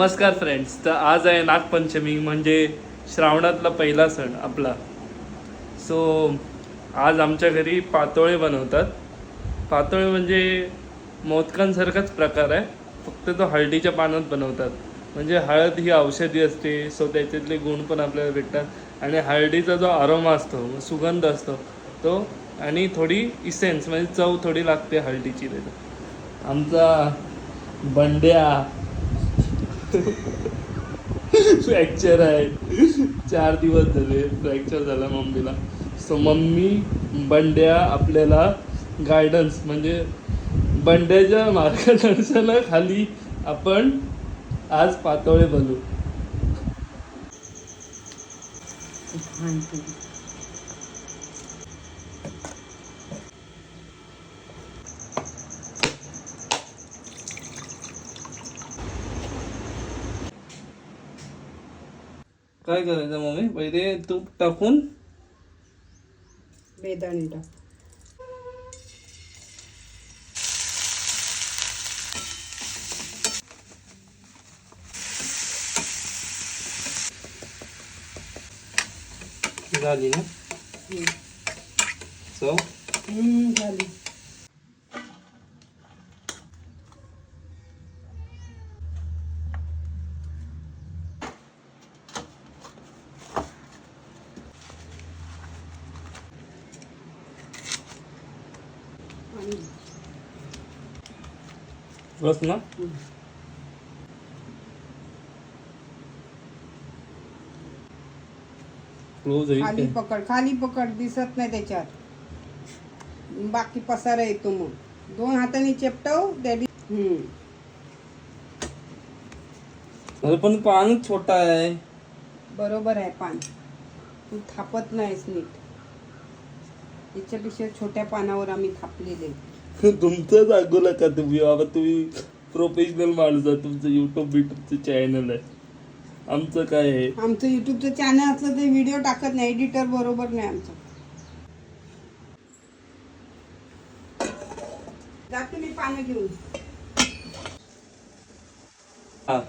नमस्कार फ्रेंड्स. तर आज आहे नागपंचमी म्हणजे श्रावणातला पहिला सण आपला. सो आज आमच्या घरी पातोळे बनवतात. पातोळे म्हणजे मोदकांसारखाच प्रकार आहे, फक्त तो हळदीच्या पानात बनवतात. म्हणजे हळद ही औषधी असते, सो त्याच्यातले गुण पण आपल्याला भेटतात आणि हळदीचा जो अरोमा असतो, सुगंध असतो तो, आणि थोडी इसेन्स म्हणजे चव थोडी लागते हळदीची. त्याच्यात आमचा बंड्या फ्रॅक्चर आहे, 4 दिवस झाले फ्रॅक्चर झाला मम्मीला. सो मम्मी बंड्या आपल्याला गायडन्स म्हणजे बंड्याच्या मार्गदर्शनाखाली आपण आज पातोळे बनवू. काय करायचं मम्मी? पहिले तूप टाकून बेदाणे टाक. झाली ना चव? झाली. बस ना. क्लोज आहे खाली काय? पकड, खाली पकड, दिसत नाही त्याच्यात. बाकी पसारा येतो मग. 2 हाताने चेपटव. अरे पण पान छोटा आहे. बरोबर आहे पान, तू थापत नाहीस नीट. त्याच्यापेक्षा छोट्या पानावर आम्ही थापलेले. तुमचं सांगू नका तुम्ही बाबा, तुम्ही प्रोफेशनल माणूस आहे, तुमचं युट्यूबचं चॅनल आहे. आमचं काय आहे? आमचं युट्यूबचं चॅनल असलं ते व्हिडिओ टाकत नाही, एडिटर बरोबर नाही आमचं. जाते मी पानं घेऊन. हा,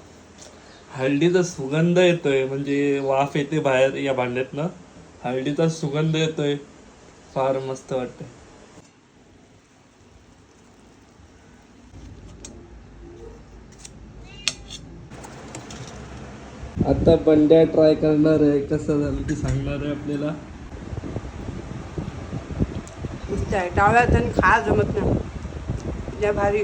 हळदीचा सुगंध येतोय, म्हणजे वाफ येते बाहेर या भांड्यातनं. हळदीचा सुगंध येतोय, फार मस्त वाटतंय. आता बंड्या ट्राय करणार आहे, कसं झालं ते सांगणार आहे आपल्याला. मस्त आहे. डाव्या हाताने खा जमत नाही, लय भारी.